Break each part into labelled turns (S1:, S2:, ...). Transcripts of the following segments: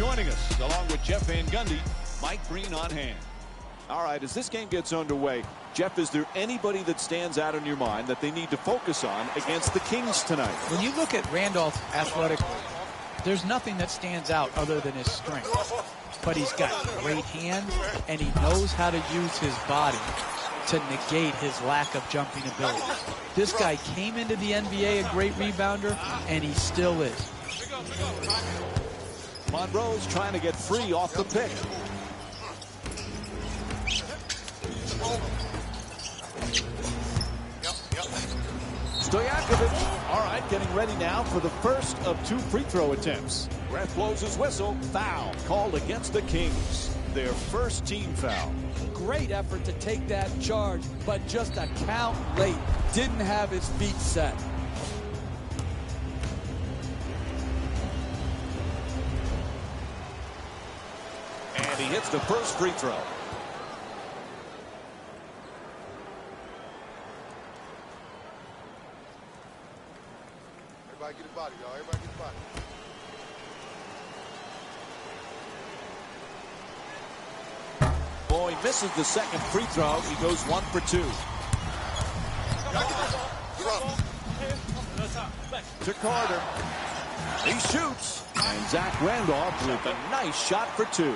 S1: joining us, along with Jeff Van Gundy, Mike Breen on hand. All right, as this game gets underway, Jeff, is there anybody that stands out in your mind that they need to focus on against the Kings tonight?
S2: When you look at Randolph's athletic, there's nothing that stands out other than his strength. But he's got great hands, and he knows how to use his body to negate his lack of jumping ability. This guy came into the NBA a great rebounder, and he still is.
S1: Monroe's trying to get free off the pick. Stojakovic, all right, getting ready now for the first of 2 free throw attempts. Ref blows his whistle. Foul called against the Kings. Their first team foul.
S3: Great effort to take that charge, but just a count late. Didn't have his feet set.
S1: And he hits the first free throw.
S4: Everybody get a body, y'all. Everybody get a body.
S1: Oh, he misses the second free throw. He goes 1 for 2. To Carter. He shoots. And Zach Randolph with a nice shot for 2.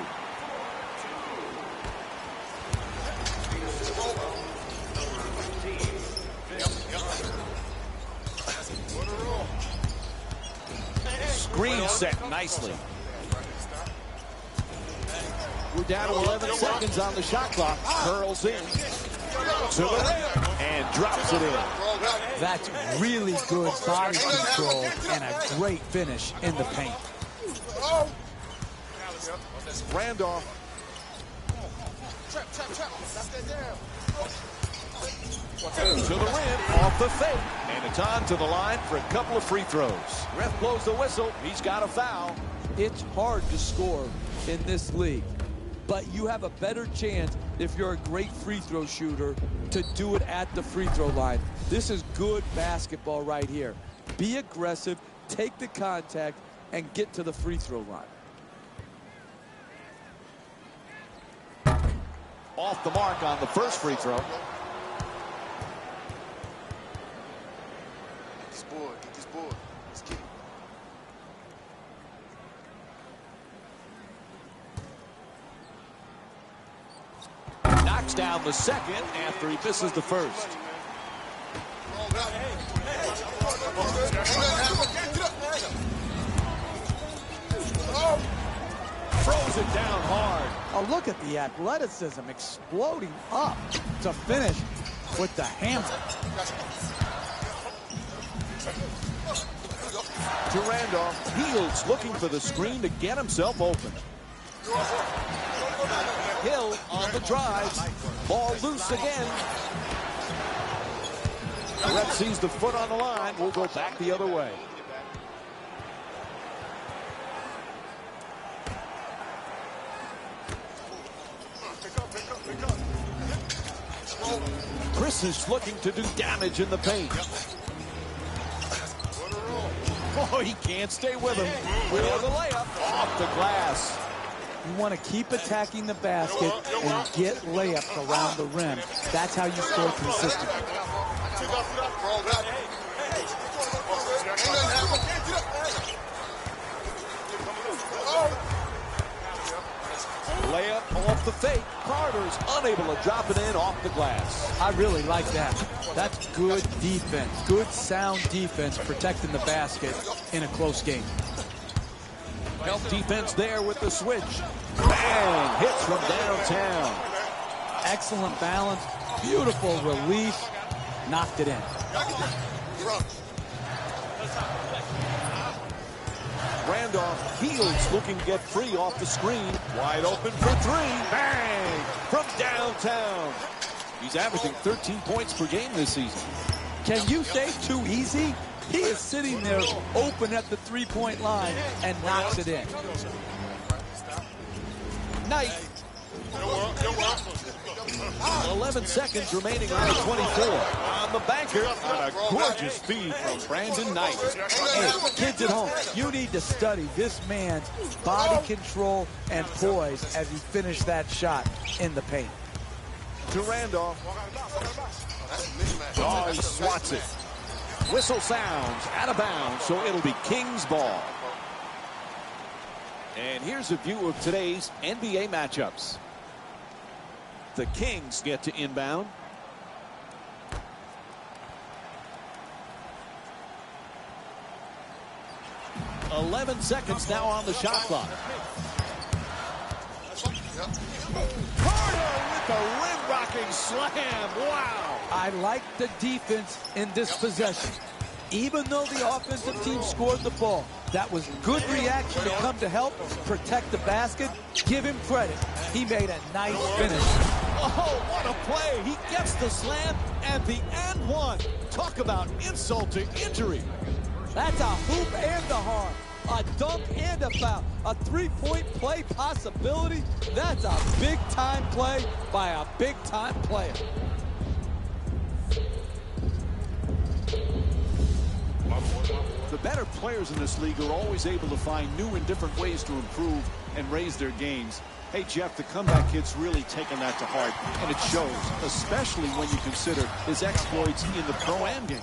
S1: Screen set nicely. We're down to 11 seconds on the shot clock. Curls in to the rim and drops it in.
S3: That's really good body control and a great finish in the paint.
S1: Randolph. To the rim, off the fake. And it's on to the line for a couple of free throws. Ref blows the whistle. He's got a foul.
S3: It's hard to score in this league, but you have a better chance if you're a great free throw shooter to do it at the free throw line. This is good basketball right here. Be aggressive, take the contact, and get to the free throw line.
S1: Off the mark on the first free throw.
S4: Get this board. Let's get it.
S1: Knocks down the second after he misses the first. Throws it down hard.
S3: Oh, look at the athleticism exploding up to finish with the hammer.
S1: To Randolph. Heels looking for the screen to get himself open. Hill on the drive. Ball loose again. Ref sees the foot on the line. We'll go back the other way. Chris is looking to do damage in the paint. Oh, he can't stay with him. With the layup off the glass.
S3: You want to keep attacking the basket and get layups around the rim. That's how you score consistently.
S1: Layup off the fake. Carter's unable to drop it in off the glass.
S3: I really like that. That's good defense. Good, sound defense protecting the basket in a close game.
S1: Help defense there with the switch. Bang! Hits from downtown.
S3: Excellent balance. Beautiful release. Knocked it in.
S1: Randolph Heels looking to get free off the screen. Wide open for 3. Bang! From downtown. He's averaging 13 points per game this season.
S3: Can you say too easy? He is sitting there open at the three-point line and knocks it in.
S1: Knight 11 seconds remaining on the 24. On the banker, on a gorgeous feed from Brandon Knight.
S3: Hey, kids at home, you need to study this man's body control and poise as he finished that shot in the paint.
S1: To Randolph. Oh, he swats it. Whistle sounds out of bounds, so it'll be Kings ball. And here's a view of today's NBA matchups. The Kings get to inbound. .11 seconds now on the shot clock. Carter with the rim-rocking slam. Wow.
S3: I like the defense in this possession. Even though the offensive team scored the ball, that was good reaction to come to help protect the basket. Give him credit. He made a nice finish.
S1: Oh, what a play. He gets the slam and the and one. Talk about insult to injury.
S3: That's a hoop and a harm. A dunk and a foul. A three-point play possibility. That's a big-time play by a big-time player.
S1: The better players in this league are always able to find new and different ways to improve and raise their games. Hey, Jeff, the comeback kid's really taken that to heart, and it shows, especially when you consider his exploits in the Pro-Am game.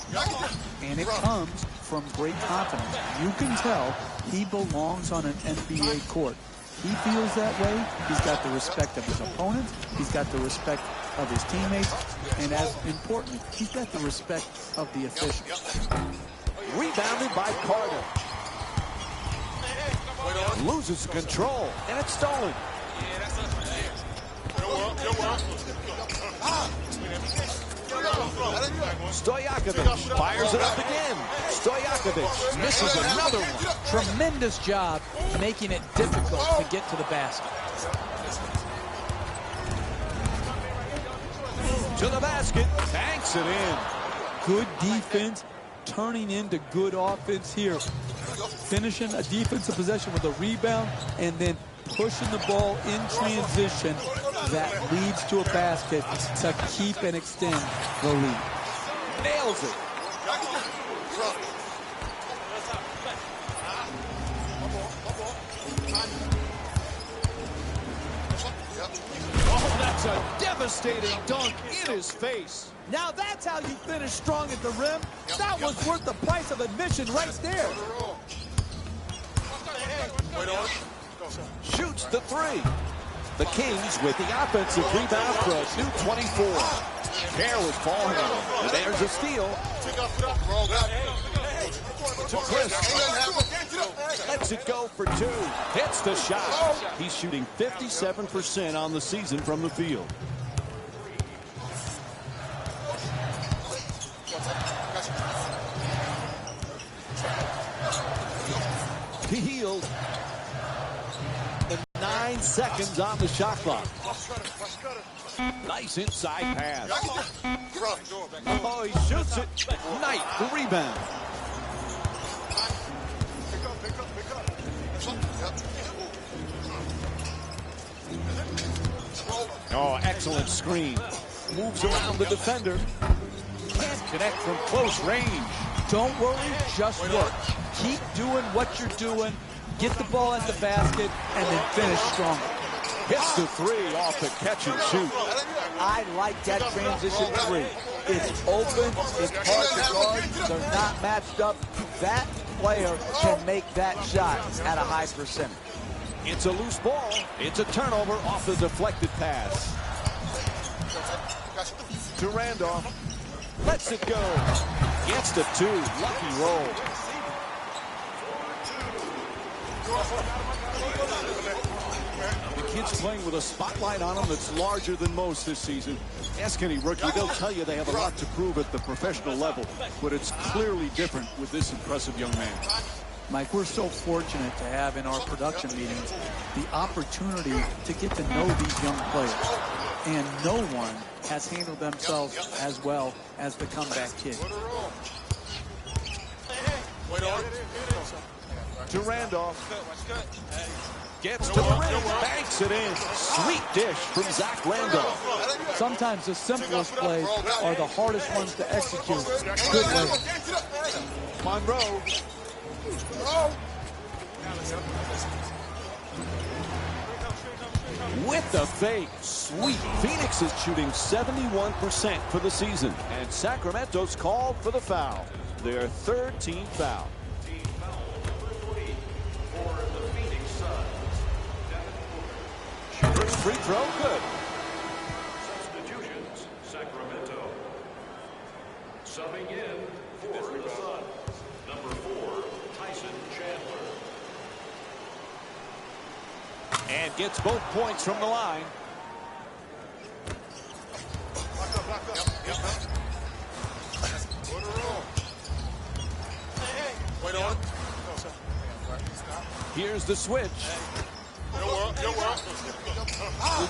S2: And it comes from great confidence. You can tell he belongs on an NBA court. He feels that way. He's got the respect of his opponents. He's got the respect of his teammates. And as importantly, he's got the respect of the officials.
S1: Rebounded by Carter. Loses control, and it's stolen. Stojakovic fires it up again. Stojakovic misses another one.
S2: Tremendous job making it difficult to get to the basket.
S1: To the basket, banks it in.
S3: Good defense turning into good offense here. Finishing a defensive possession with a rebound and then pushing the ball in transition that leads to a basket to keep and extend the lead.
S1: Nails it. Oh, that's a devastating dunk in his face.
S3: Now that's how you finish strong at the rim. That was worth the price of admission right there.
S1: Shoots the three. The Kings with the offensive rebound for a new 24. Careless ball handling. And there's a steal. To Chris. Lets it go for two. Hits the shot. He's shooting 57% on the season from the field. Healed. 9 seconds on the shot clock. Nice inside pass. Oh, he shoots it. Knight, the rebound. Oh, excellent screen. Moves around the defender. Can't connect from close range.
S3: Don't worry, just work. Keep doing what you're doing. Get the ball at the basket and then finish strong.
S1: Hits the three off the catch and shoot.
S3: I like that transition three. It's open, it's hard to guard, they're not matched up. That player can make that shot at a high percentage.
S1: It's a loose ball. It's a turnover off the deflected pass. To Randolph. Lets it go. Gets the two. Lucky roll. The kid's playing with a spotlight on him that's larger than most this season. Ask any rookie, they'll tell you they have a lot to prove at the professional level, but it's clearly different with this impressive young man.
S2: Mike, we're so fortunate to have in our production meetings the opportunity to get to know these young players. And no one has handled themselves as well as the comeback kid.
S1: To Randolph. Gets to the rim, banks it in. Sweet dish from Zach Randolph.
S3: Sometimes the simplest plays are the hardest ones to execute. Good layup.
S1: Monroe. With the fake. Sweet. Phoenix is shooting 71% for the season. And Sacramento's called for the foul. Their third team foul. Team foul number 3 for the Phoenix Suns. First free throw, good. Substitutions, Sacramento. Subbing in for the Suns. Number 4, Tyson Chandler. And gets both points from the line. Here's the switch. We're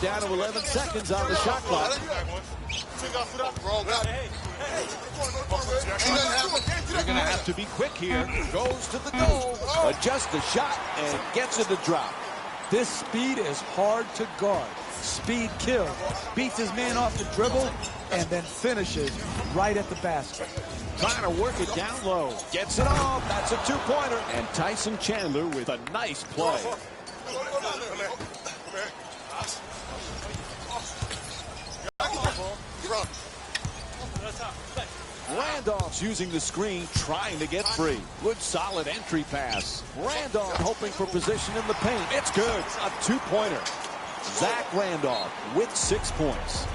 S1: down to 11 seconds on the shot clock. You're going to have to be quick here. Goes to the goal. Adjusts the shot and gets it to drop.
S3: This speed is hard to guard. Speed kills. Beats his man off the dribble and then finishes right at the basket.
S1: Trying to work it down low. Gets it off. That's a two-pointer. And Tyson Chandler with a nice play. Randolph's using the screen, trying to get free. Good solid entry pass. Randolph hoping for position in the paint. It's good. A two-pointer. Zach Randolph with 6 points.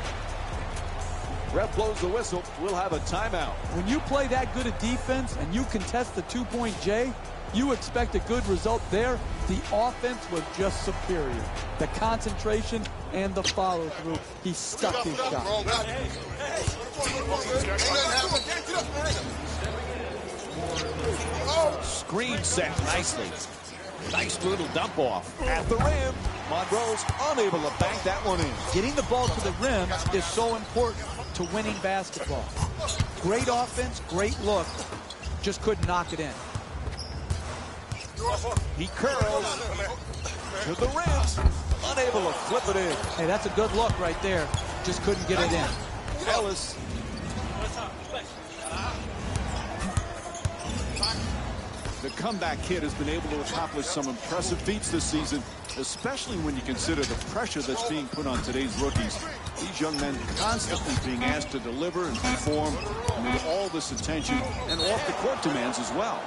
S1: Ref blows the whistle. We'll have a timeout.
S3: When you play that good a defense and you contest the two-point J, you expect a good result there. The offense was just superior. The concentration and the follow-through. He stuck his shot.
S1: Screen set nicely. Nice little dump off. At the rim, Monroe's unable to bank that one in.
S3: Getting the ball to the rim is so important to winning basketball. Great offense, great look. Just couldn't knock it in.
S1: He curls to the rim. Unable to flip it in.
S3: Hey, that's a good look right there. Just couldn't get it in.
S1: Ellis. The comeback kid has been able to accomplish some impressive feats this season, especially when you consider the pressure that's being put on today's rookies. These young men constantly being asked to deliver and perform amid all this attention and off-the-court demands as well.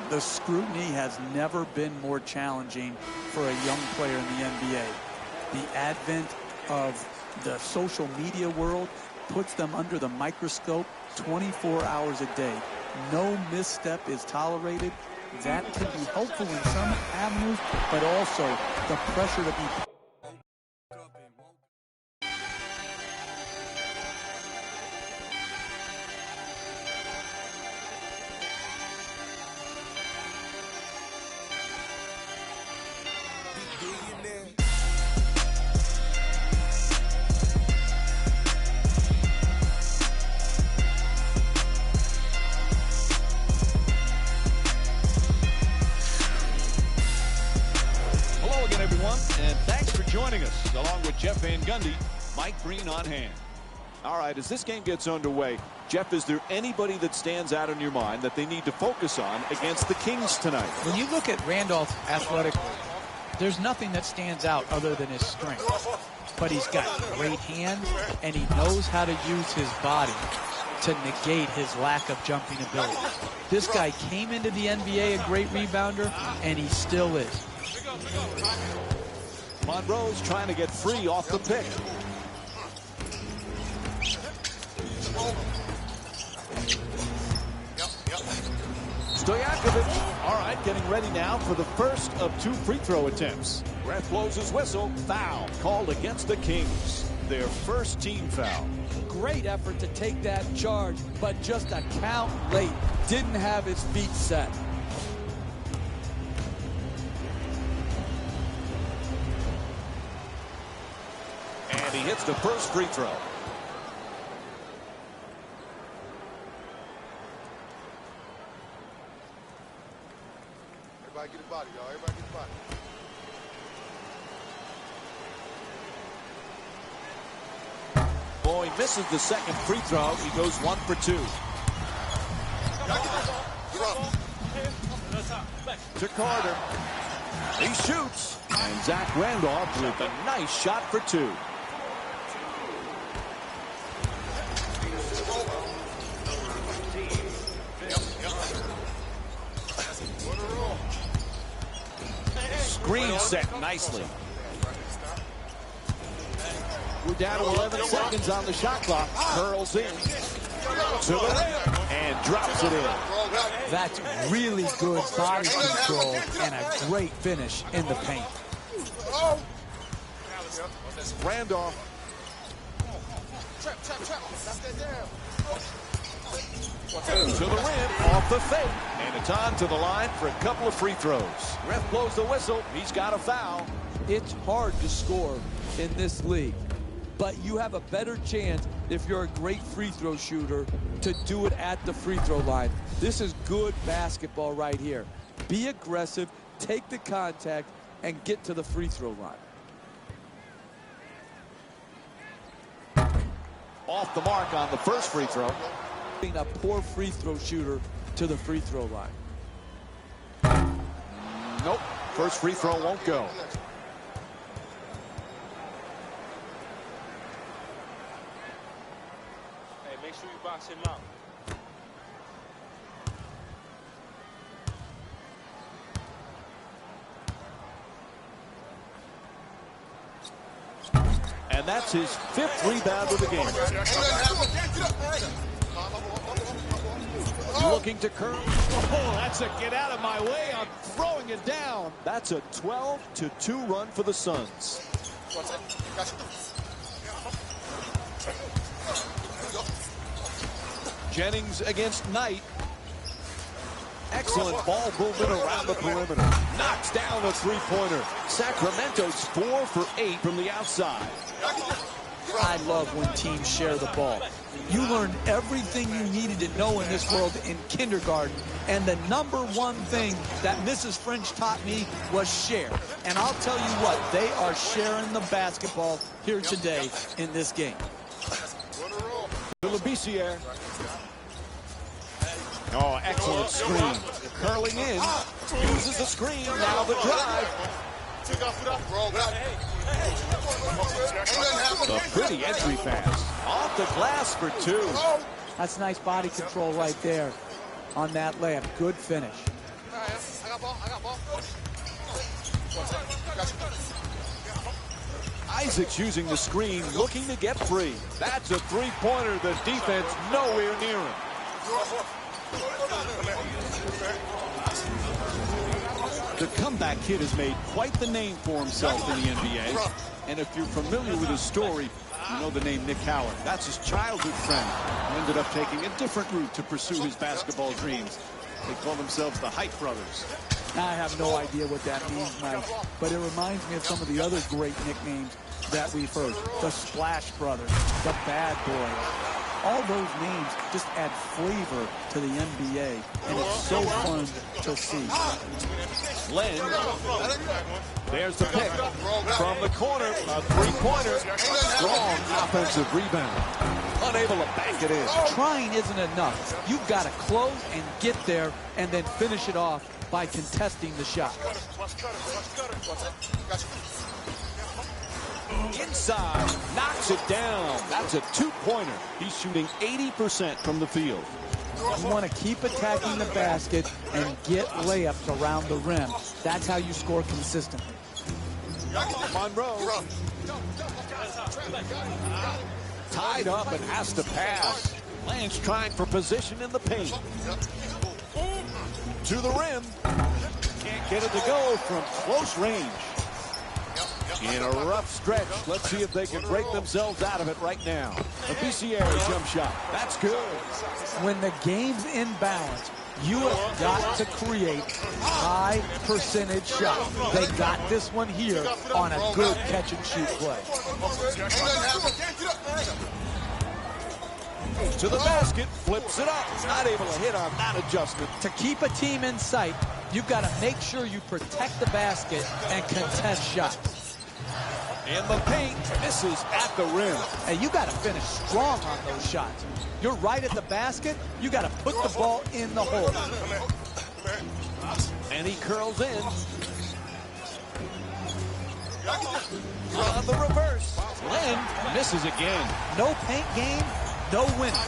S3: The scrutiny has never been more challenging for a young player in the NBA. The advent of the social media world puts them under the microscope 24 hours a day. No misstep is tolerated. That can be helpful in some avenues, but also the pressure to be
S1: Mike Breen on hand. All right, as this game gets underway, Jeff, is there anybody that stands out in your mind that they need to focus on against the Kings tonight?
S2: When you look at Randolph athletically, there's nothing that stands out other than his strength. But he's got great hands, and he knows how to use his body to negate his lack of jumping ability. This guy came into the NBA a great rebounder, and he still is.
S1: Monroe's trying to get free off the pick. Stojakovic, all right, getting ready now for the first of 2 free throw attempts. Ref blows his whistle. Foul called against the Kings. Their first team foul.
S3: Great effort to take that charge, but just a count late. Didn't have his feet set.
S1: And he hits the first free throw.
S4: Everybody get his body, y'all. Everybody get his body.
S1: Boy misses the second free throw. He goes 1 for 2. To Carter. He shoots. And Zach Randolph with a nice shot for 2. Screen set nicely. We're down to 11 seconds on the shot clock. Curls in to the rim and drops it in.
S3: That's really good body control and a great finish in the paint.
S1: Randolph. To the rim, off the fake. And it's on to the line for a couple of free throws. Ref blows the whistle. He's got a foul.
S3: It's hard to score in this league, but you have a better chance if you're a great free throw shooter to do it at the free throw line. This is good basketball right here. Be aggressive, take the contact, and get to the free throw line.
S1: Off the mark on the first free throw.
S3: Being a poor free throw shooter to the free throw line.
S1: Nope. First free throw won't go.
S5: Hey, make sure you box him out.
S1: And that's his 5th rebound of the game. Looking to curl. Oh, that's a get out of my way. I'm throwing it down. That's a 12-2 run for the Suns. Jennings against Knight. Excellent ball movement around the perimeter. Knocks down the three-pointer. Sacramento's 4 for 8 from the outside.
S2: I love when teams share the ball. You learned everything you needed to know in this world in kindergarten, and the number one thing that Mrs. French taught me was share. And I'll tell you what, they are sharing the basketball here today in this game.
S1: To Labissiere. Oh, excellent screen. Curling in. Uses the screen. Now the drive. A pretty entry pass. Off the glass for 2.
S2: That's nice body control right there on that layup. Good finish.
S1: Isaac's using the screen, looking to get free. That's a three-pointer. The defense nowhere near him. The comeback kid has made quite the name for himself in the NBA. And if you're familiar with his story, you know the name Nick Howard. That's his childhood friend who ended up taking a different route to pursue his basketball dreams. They call themselves the Height Brothers.
S2: I have no idea what that means, Mike, but it reminds me of some of the other great nicknames that we've heard. The Splash Brothers, the Bad Boys. All those names just add flavor to the NBA, and it's so fun to see.
S1: Len, there's the pick from the corner, a three-pointer, strong offensive rebound, unable to bank it in.
S2: Trying isn't enough. You've got to close and get there and then finish it off by contesting the shot.
S1: Inside, knocks it down. That's a two-pointer. He's shooting 80% from the field.
S2: You want to keep attacking the basket and get layups around the rim. That's how you score consistently.
S1: Monroe. Tied up and has to pass. Lance trying for position in the paint. To the rim. Can't get it to go from close range. In a rough stretch. Let's see if they can break themselves out of it right now. A Labissiere jump shot. That's good.
S2: When the game's in balance, you have got to create high percentage shots. They got this one here on a good catch and shoot play.
S1: To the basket, flips it up. Not able to hit on that adjustment.
S2: To keep a team in sight, You've got to make sure you protect the basket and contest shots.
S1: In the paint, misses at the rim.
S2: And you got to finish strong on those shots. You're right at the basket. You got to put the ball in the hole.
S1: And he curls in. On the reverse. Lynn misses again.
S2: No paint game, no winning.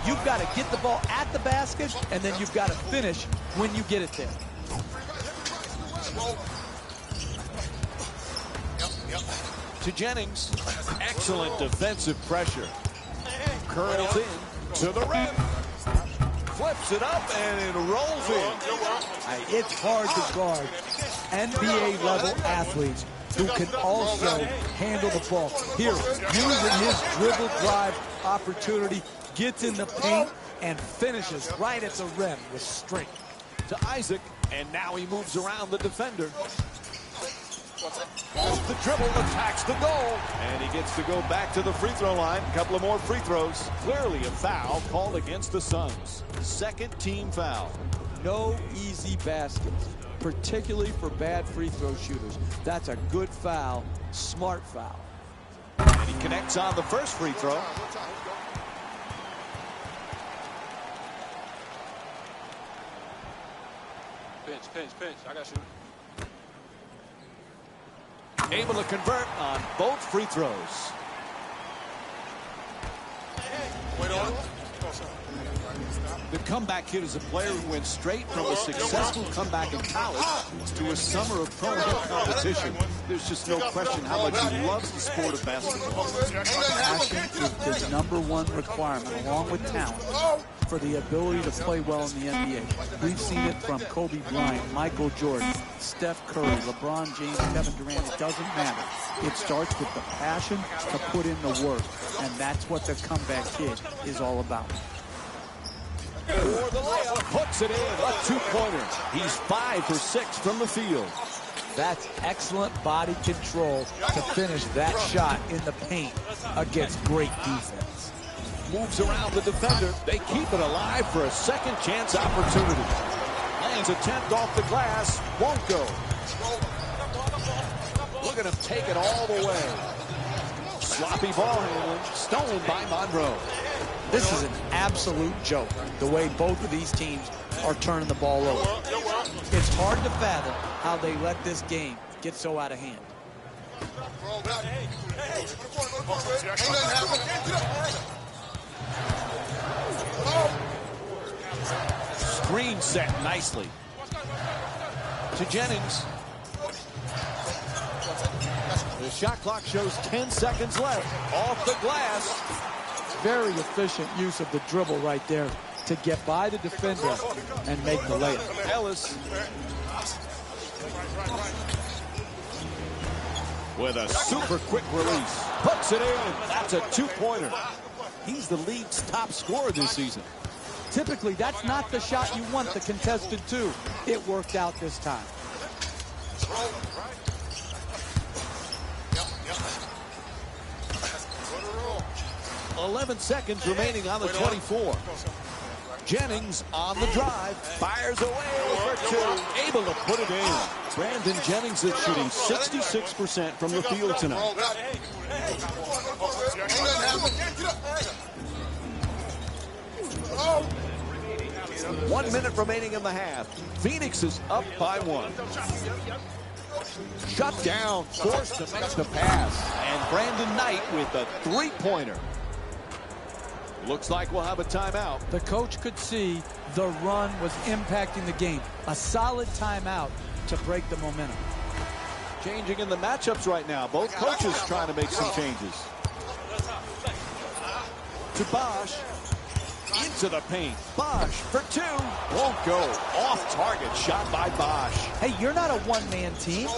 S2: You've got to get the ball at the basket, and then you've got to finish when you get it there.
S1: To Jennings. Excellent defensive pressure. Curls in to the rim. Flips it up and it rolls in.
S2: It's hard to guard NBA-level athletes who can also handle the ball. Here, using his dribble drive opportunity, gets in the paint and finishes right at the rim with strength.
S1: To Isaac, and now he moves around the defender. Off the dribble, attacks the goal. And he gets to go back to the free throw line. A couple of more free throws. Clearly a foul called against the Suns. Second team foul.
S3: No easy baskets, particularly for bad free throw shooters. That's a good foul, smart foul.
S1: And he connects on the first free throw.
S5: Pinch. I got you.
S1: Able to convert on both free throws.
S4: Wait on.
S1: The comeback kid is a player who went straight from a successful comeback in college to a summer of pro competition. There's just no question how much he loves the sport of basketball.
S2: Passion is the #1 requirement, along with talent, for the ability to play well in the NBA. We've seen it from Kobe Bryant, Michael Jordan, Steph Curry, LeBron James, Kevin Durant. It doesn't matter. It starts with the passion to put in the work, and that's what the comeback kid is all about.
S1: For the layup, puts it in, a two-pointer. He's 5 for 6 from the field.
S2: That's excellent body control to finish that shot in the paint against great defense.
S1: Moves around the defender. They keep it alive for a second chance opportunity. Lands attempt off the glass. Won't go. Look at him take it all the way. Sloppy ball handling. Stolen by Monroe.
S2: This is an absolute joke, the way both of these teams are turning the ball over. It's hard to fathom how they let this game get so out of hand.
S1: Screen set nicely. To Jennings. The shot clock shows 10 seconds left. Off the glass.
S2: Very efficient use of the dribble right there to get by the defender and make the layup.
S1: Ellis with a super quick release. Puts it in. That's a two-pointer. He's the league's top scorer this season.
S2: Typically, that's not the shot you want, the contested two. It worked out this time.
S1: 11 seconds remaining on the 24. Jennings on the drive. Fires away for two. Able to put it in. Brandon Jennings is shooting 66% from the field tonight. 1 minute remaining in the half. Phoenix is up by 1. Shut down. Forced to make the pass. And Brandon Knight with a three-pointer. Looks like we'll have a timeout.
S2: The coach could see the run was impacting the game. A solid timeout to break the momentum.
S1: Changing in the matchups right now. Both coaches trying to make some changes. To Bosch. Into the paint. Bosch for two. Won't go. Off target. Shot by Bosch.
S2: Hey, you're not a one-man team.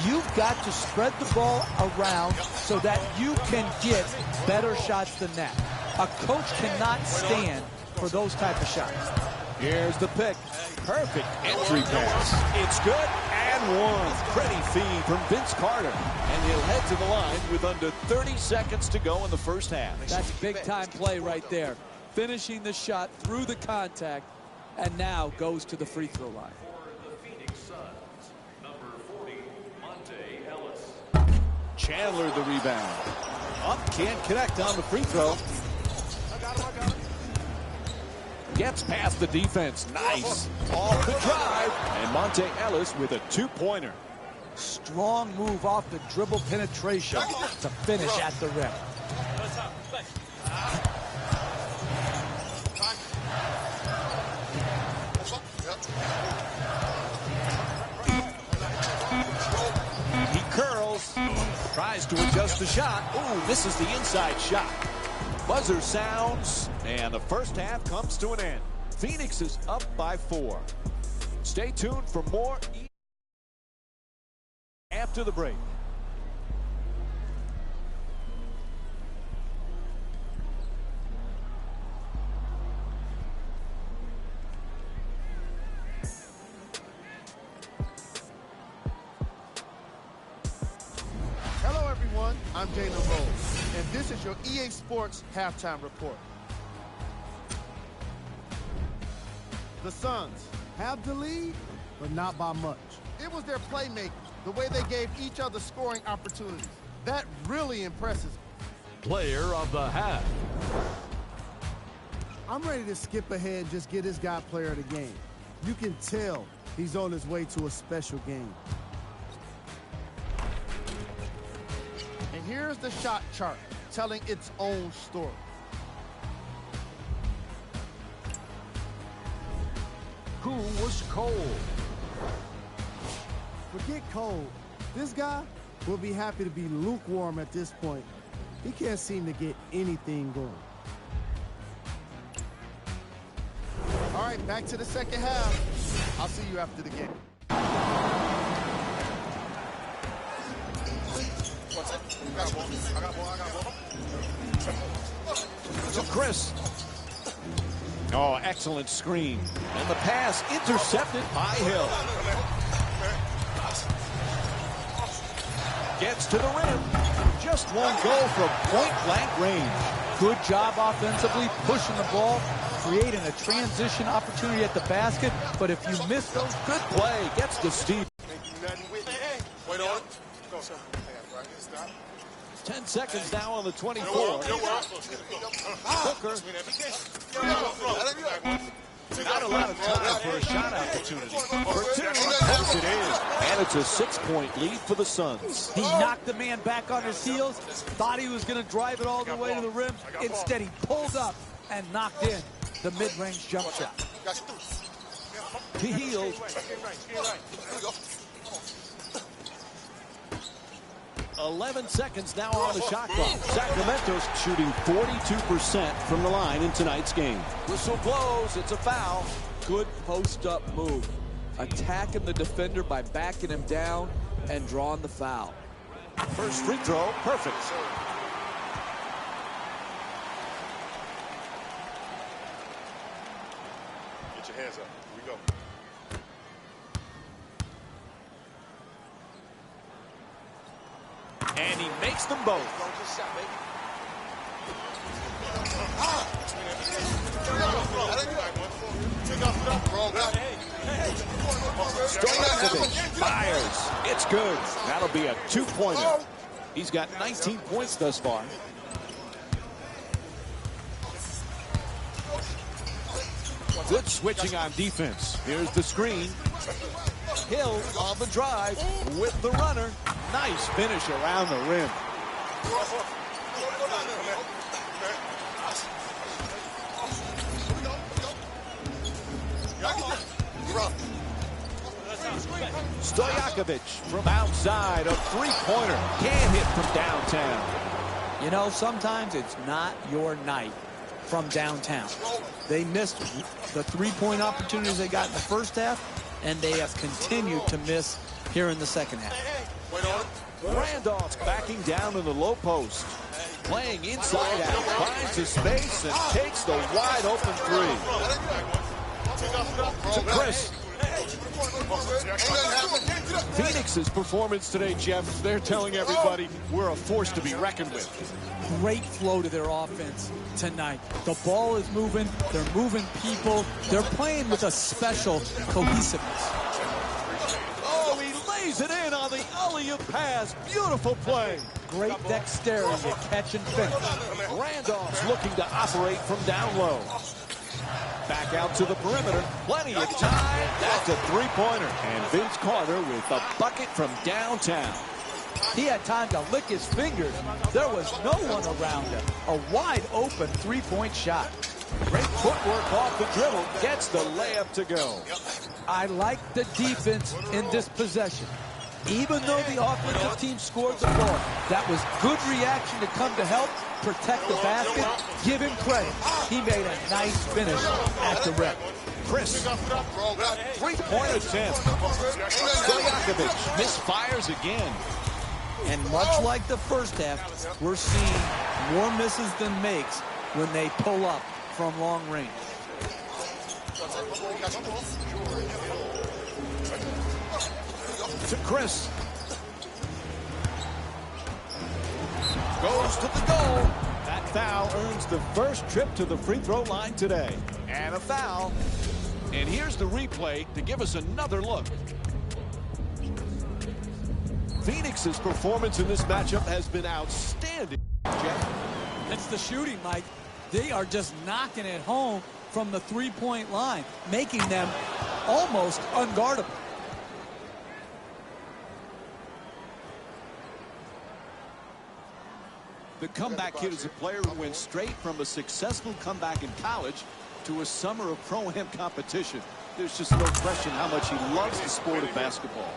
S2: You've got to spread the ball around so that you can get better shots than that. A coach cannot stand for those type of shots.
S1: Here's the pick. Perfect entry pass. It's good and one. Pretty feed from Vince Carter. And he'll head to the line with under 30 seconds to go in the first half.
S3: That's big-time play right there. Finishing the shot through the contact, and now goes to the free throw line.
S1: Chandler the rebound. Up, can't connect on the free throw. Gets past the defense. Nice. Off the drive. And Monte Ellis with a two-pointer.
S3: Strong move off the dribble penetration to finish at the rim.
S1: He curls. Tries to adjust the shot. Ooh, misses the inside shot. Buzzer sounds, and the first half comes to an end. Phoenix is up by 4. Stay tuned for more after the break.
S4: Hello, everyone. I'm Dana Rose, and this is your EA Sports Halftime Report. The Suns
S6: Have the lead, but not by much.
S4: It was their playmaking, the way they gave each other scoring opportunities. That really impresses me.
S7: Player of the half.
S6: I'm ready to skip ahead and just get this guy player of the game. You can tell he's on his way to a special game.
S4: And here's the shot chart telling its own story.
S7: Who was cold?
S6: Forget cold. This guy will be happy to be lukewarm at this point. He can't seem to get anything going.
S4: All right, back to the second half. I'll see you after the game. What's it? I got ball.
S1: To Chris. Oh, excellent screen. And the pass intercepted by Hill. Gets to the rim. Just one goal from point-blank range.
S2: Good job offensively, pushing the ball, creating a transition opportunity at the basket. But if you miss those,
S1: Good play. Gets to Steve.
S4: Wait on it. Go, sir.
S1: 10 seconds now on the 24. Hooker. Not a lot of time for a shot opportunity. For 2, yes it is. And it's a 6-point lead for the Suns.
S3: He knocked the man back on his heels, thought he was going to drive it all the way to the rim. Instead, he pulled up and knocked in the mid-range jump shot.
S1: He healed. 11 seconds now on the shot clock. Sacramento's shooting 42% from the line in tonight's game.
S3: Whistle blows. It's a foul. Good post-up move. Attacking the defender by backing him down and drawing the foul.
S1: First free throw, perfect.
S4: Get your hands up. Here we go.
S1: And he makes them both. Stojakovic fires. It's good. That'll be a 2-pointer. He's got 19 points thus far. Good switching on defense. Here's the screen. Hill on the drive with the runner. Nice finish around the rim. Stojakovic from outside, a three-pointer. Can't hit from downtown.
S2: You know, sometimes it's not your night from downtown. They missed the three-point opportunities they got in the first half, and they have continued to miss here in the second half.
S1: Randolph backing down in the low post. Playing inside out. Finds his space and takes the wide open three. To Chris. Phoenix's performance today, Jeff, they're telling everybody we're a force to be reckoned with.
S2: Great flow to their offense tonight. The ball is moving. They're moving people. They're playing with a special cohesiveness.
S1: Oh, he lays lays it in on the alley-oop pass. Beautiful play.
S3: Great dexterity to catch and finish.
S1: Randolph's looking to operate from down low. Back out to the perimeter. Plenty of time. That's a three-pointer. And Vince Carter with a bucket from downtown.
S3: He had time to lick his fingers. There was no one around him. A wide-open three-point shot.
S1: Great footwork off the dribble. Gets the layup to go.
S3: I like the defense in this possession. Even though the offensive team scored the ball, that was good reaction to come to help protect the basket. Give him credit. He made a nice finish at the rim.
S1: Chris, three-point attempt. Stojakovic misfires again.
S3: And much like the first half, we're seeing more misses than makes when they pull up from long range.
S1: To Chris. Goes to the goal. That foul earns the first trip to the free throw line today. And a foul. And here's the replay to give us another look. Phoenix's performance in this matchup has been outstanding. Jeff?
S3: It's the shooting, Mike. They are just knocking it home from the three-point line, making them almost unguardable.
S1: The comeback kid is a player who went straight from a successful comeback in college to a summer of pro-am competition. There's just no question how much he loves the sport of basketball.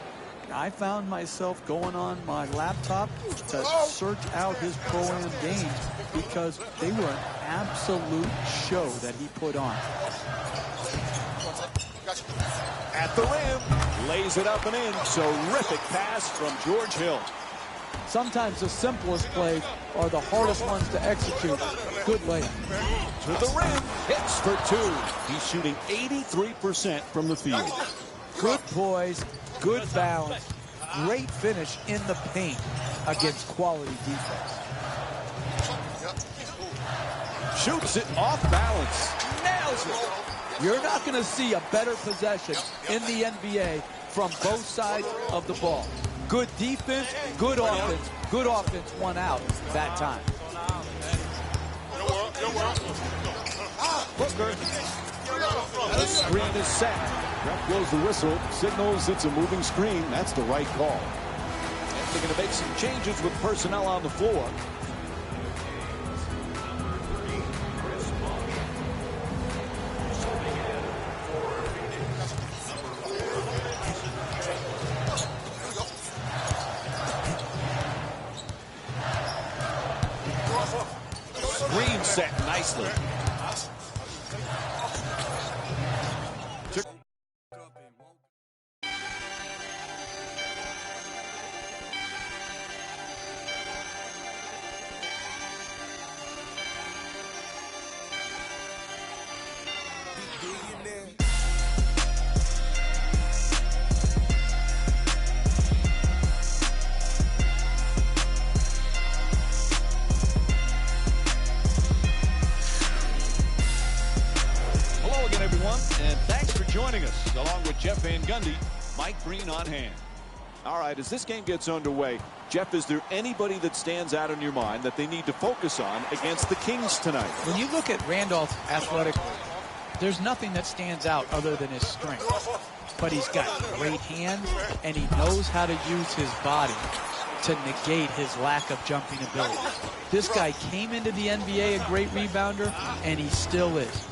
S3: I found myself going on my laptop to search out his pro-am games because they were an absolute show that he put on.
S1: At the rim, lays it up and in. Terrific pass from George Hill.
S3: Sometimes the simplest plays are the hardest ones to execute. Good layup.
S1: To the rim, hits for two. He's shooting 83% from the field.
S3: Good poise, good balance, great finish in the paint against quality defense.
S1: Shoots it off balance. Nails it.
S3: You're not going to see a better possession in the NBA from both sides of the ball. Good defense, good offense. Good offense won out that time.
S1: Booker. The screen is set. Ref blows the whistle, signals it's a moving screen. That's the right call. And they're going to make some changes with personnel on the floor. Screen set nicely. And thanks for joining us. Along with Jeff Van Gundy, Mike Breen on hand. All right, as this game gets underway, Jeff, is there anybody that stands out in your mind that they need to focus on against the Kings tonight?
S2: When you look at Randolph athletically, there's nothing that stands out other than his strength. But he's got great hands, and he knows how to use his body to negate his lack of jumping ability. This guy came into the NBA a great rebounder, and he still is.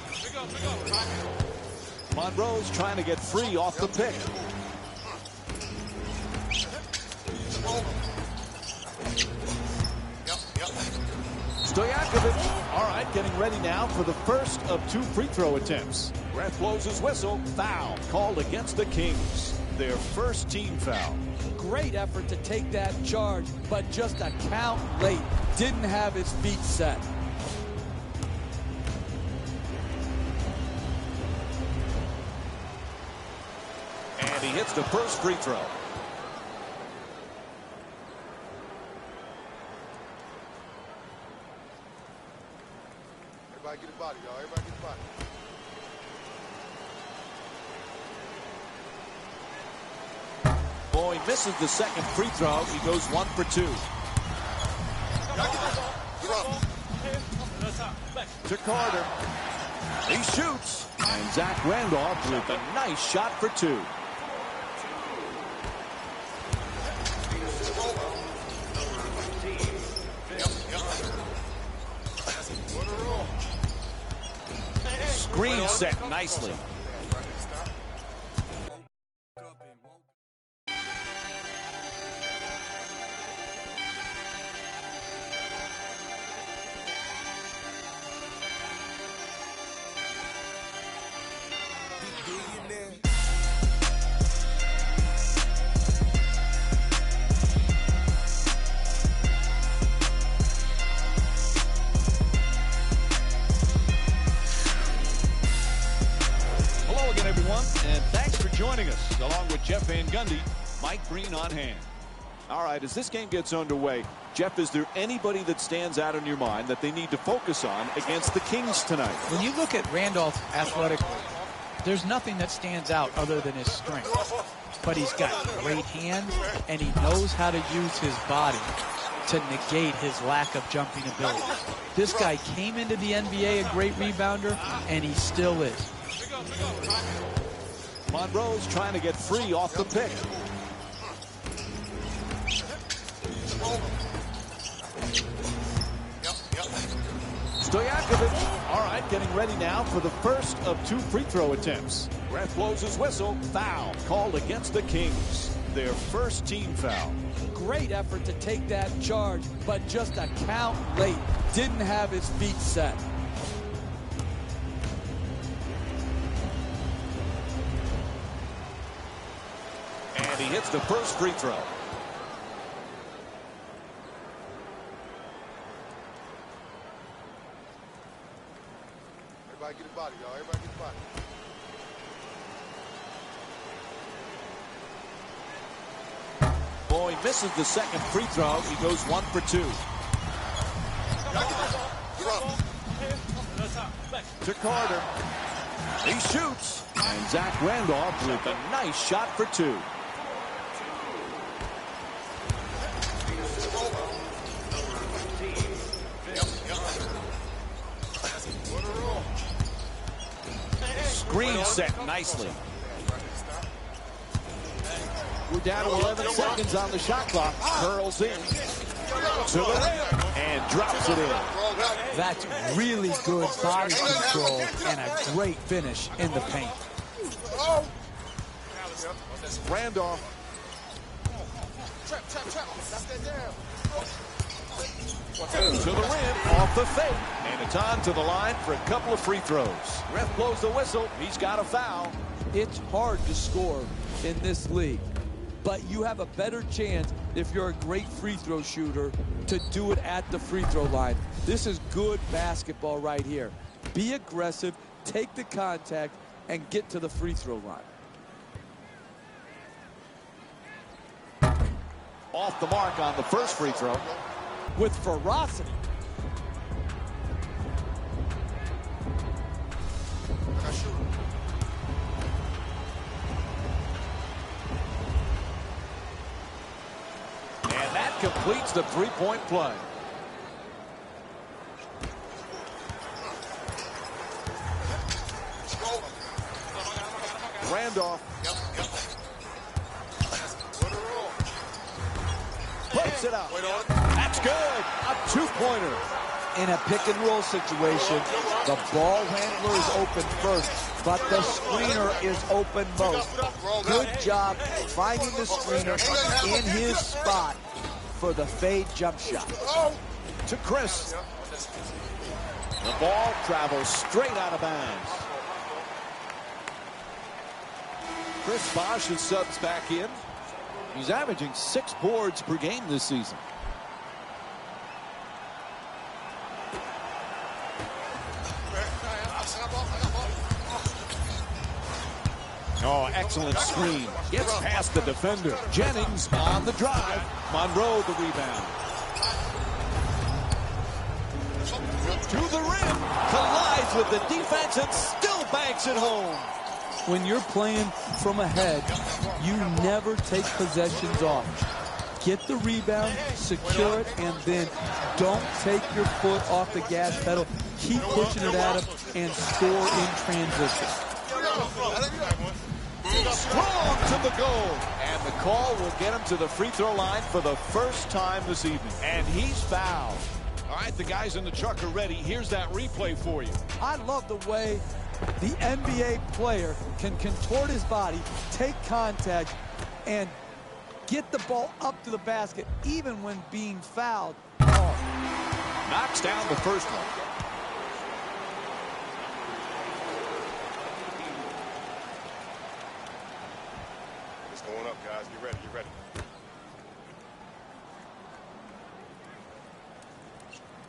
S1: Monroe's trying to get free off the pick. Stojakovic, all right, getting ready now for the first of two free throw attempts. Ref blows his whistle. Foul called against the Kings. Their first team foul.
S3: Great effort to take that charge, but just a count late. Didn't have his feet set.
S1: And he hits the first free throw.
S4: Everybody get his body, y'all. Everybody get his body.
S1: Oh, he misses the second free throw. He goes 1 for 2. To Carter. He shoots. And Zach Randolph with a nice shot for 2. Screen set nicely. And thanks for joining us, along with Jeff Van Gundy, Mike Green on hand. All right, as this game gets underway, Jeff, is there anybody that stands out in your mind that they need to focus on against the Kings tonight?
S2: When you look at Randolph athletically, there's nothing that stands out other than his strength. But he's got great hands, and he knows how to use his body to negate his lack of jumping ability. This guy came into the NBA a great rebounder, and he still is.
S1: Monroe's trying to get free off the pick. Stojakovic, all right, getting ready now for the first of 2 free throw attempts. Ref blows his whistle. Foul called against the Kings. Their first team foul.
S3: Great effort to take that charge, but just a count late. Didn't have his feet set.
S1: And he hits the first free throw.
S4: Everybody get a body, y'all. Everybody get a body.
S1: Oh, he misses the second free throw. He goes 1 for 2. To Carter. He shoots. And Zach Randolph with a nice shot for 2. Screen set nicely. We're down to 11 seconds on the shot clock. Curls in to the rim and drops it in.
S3: That's really good body control and a great finish in the paint.
S1: Randolph. To the rim, off the fake. And it's on to the line for a couple of free throws. Ref blows the whistle. He's got a foul.
S3: It's hard to score in this league, but you have a better chance if you're a great free throw shooter to do it at the free throw line. This is good basketball right here. Be aggressive, take the contact, and get to the free throw line.
S1: Off the mark on the first free throw.
S3: With ferocity.
S1: And that completes the three-point play. Randolph. Puts it up. That's good. A two-pointer.
S3: In a pick-and-roll situation, the ball handler is open first, but the screener is open most. Good job finding the screener in his spot for the fade jump shot.
S1: To Chris. The ball travels straight out of bounds. Chris Bosh's subs back in. He's averaging 6 boards per game this season. Oh, excellent screen. Gets past the defender. Jennings on the drive. Monroe the rebound. To the rim. Collides with the defense and still banks it home.
S3: when you're playing from ahead, you never take possessions off. Get the rebound, secure it, and then don't take your foot off the gas pedal. Keep pushing it at him and score in transition.
S1: Strong to the goal. And the call will get him to the free throw line for the first time this evening. And he's fouled. All right, the guys in the truck are ready. Here's that replay for you.
S3: I love the way the NBA player can contort his body, take contact, and get the ball up to the basket, even when being fouled. Oh.
S1: Knocks down the first one.
S8: It's going up, guys. Get ready, get ready.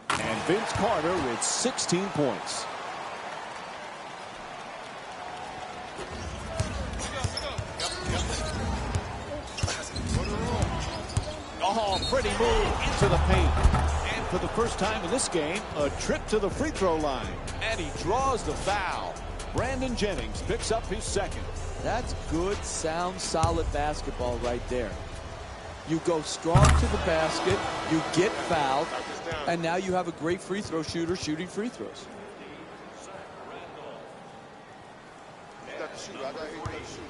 S1: And Vince Carter with 16 points. Oh, pretty move into the paint. And for the first time in this game, a trip to the free throw line. And he draws the foul. Brandon Jennings picks up his second.
S3: That's good, sound, solid basketball right there. You go strong to the basket, you get fouled, and now you have a great free throw shooter shooting free throws.
S8: You got the shooter. I got to shoot.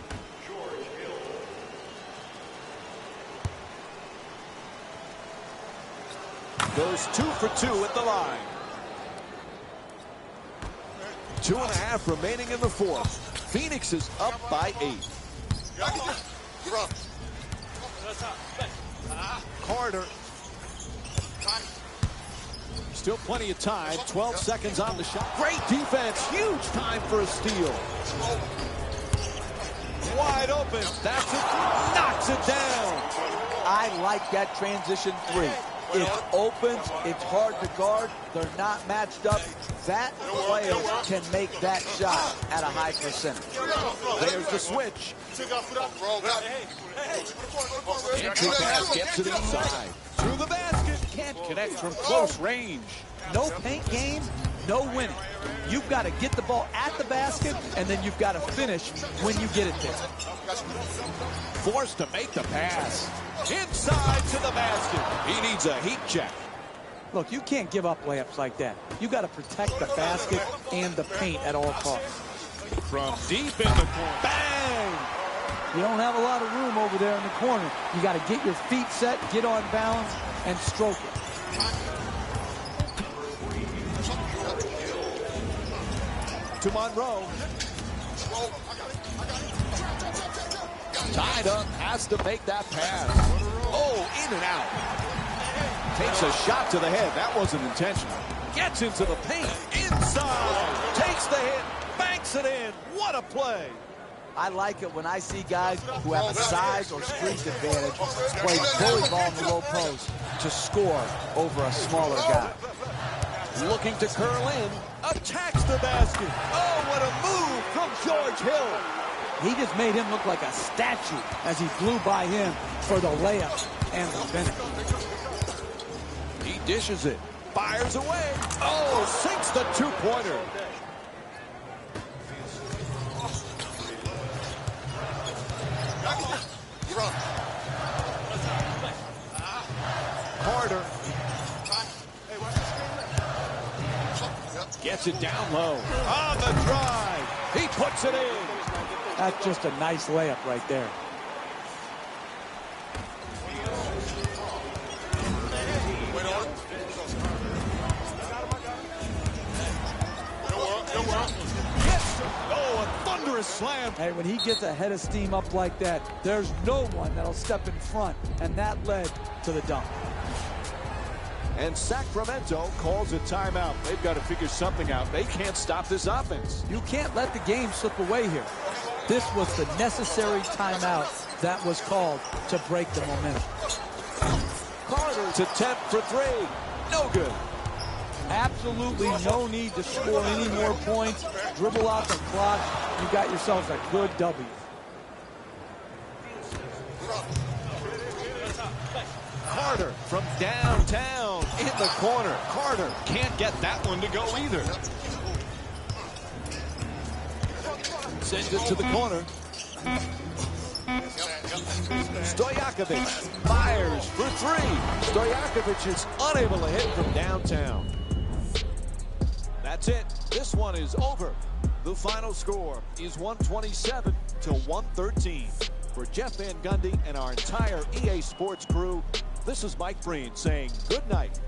S1: Goes 2 for 2 at the line. 2.5 remaining in the fourth. Phoenix is up by 8. Carter. Still plenty of time. 12 seconds on the shot. Great defense. Huge time for a steal. Wide open. That's it. Knocks it down.
S3: I like that transition three. It opens, it's hard to guard, they're not matched up. That player can make that shot at a high percentage.
S1: There's the switch. Entry pass gets to the inside. Through the basket. Can't connect from close range.
S3: No paint game, no winning. You've got to get the ball at the basket, and then you've got to finish when you get it there.
S1: Forced to make the pass. Inside to the basket. He needs a heat check.
S3: Look, you can't give up layups like that. You got to protect the basket and the paint at all costs.
S1: From deep in the corner. Bang!
S3: You don't have a lot of room over there in the corner. You got to get your feet set, get on balance, and stroke it.
S1: To Monroe. Tied up, has to make that pass. Oh, in and out. Takes a shot to the head. That wasn't intentional. Gets into the paint. Inside. Takes the hit. Banks it in. What a play.
S3: I like it when I see guys who have a size or strength advantage play bully ball in the low post to score over a smaller guy.
S1: Looking to curl in. Attacks the basket. Oh, what a move from George Hill.
S3: He just made him look like a statue as he flew by him for the layup and the finish.
S1: He dishes it. Fires away. Oh, sinks the two-pointer. Carter. Gets it down low. On the drive. He puts it in.
S3: That's just a nice layup right there.
S1: Oh, a thunderous slam.
S3: Hey, when he gets a head of steam up like that, there's no one that'll step in front, and that led to the dunk.
S1: And Sacramento calls a timeout. They've got to figure something out. They can't stop this offense.
S3: You can't let the game slip away here. This was the necessary timeout that was called to break the momentum.
S1: Carter's attempt for three. No good.
S3: Absolutely no need to score any more points. Dribble out the clock. You got yourselves a good W.
S1: Carter from downtown in the corner. Carter can't get that one to go either. Sends it to the corner. Stojakovic fires for three. Stojakovic is unable to hit from downtown. That's it. This one is over. The final score is 127 to 113. For Jeff Van Gundy and our entire EA Sports crew, this is Mike Breen saying good night.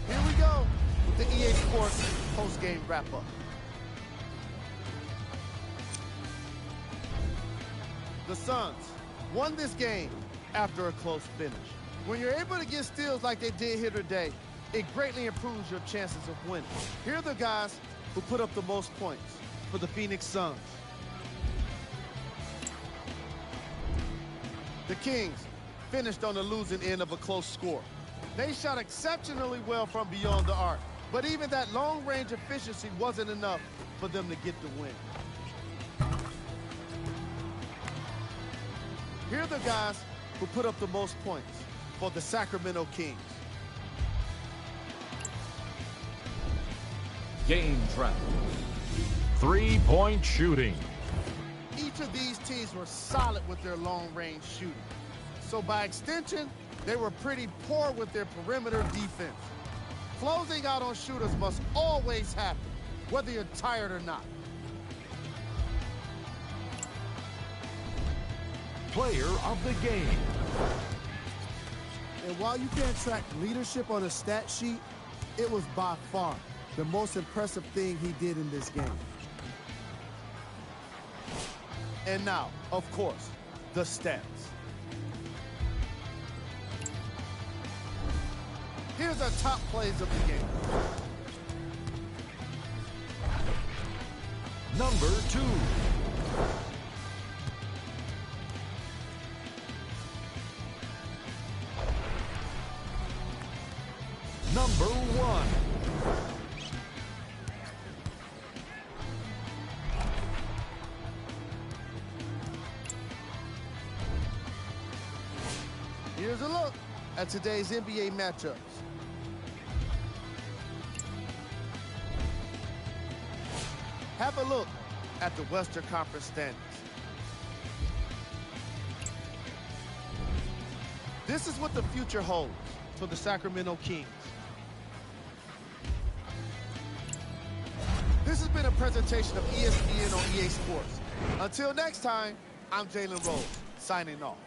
S4: Here we go with the EA Sports post-game wrap-up. The Suns won this game after a close finish. When you're able to get steals like they did here today, it greatly improves your chances of winning. Here are the guys who put up the most points for the Phoenix Suns. The Kings finished on the losing end of a close score. They shot exceptionally well from beyond the arc, but even that long-range efficiency wasn't enough for them to get the win. Here are the guys who put up the most points for the Sacramento Kings.
S7: Game trap. 3-point shooting.
S4: Each of these teams were solid with their long-range shooting. So by extension, they were pretty poor with their perimeter defense. Closing out on shooters must always happen, whether you're tired or not.
S7: Player of the game.
S6: And while you can't track leadership on a stat sheet, it was by far the most impressive thing he did in this game.
S4: And now, of course, the stats. Here's our top plays of the game.
S7: Number 2. Number 1.
S4: Here's a look at today's NBA matchups. Have a look at the Western Conference standings. This is what the future holds for the Sacramento Kings. This has been a presentation of ESPN on EA Sports. Until next time, I'm Jalen Rose, signing off.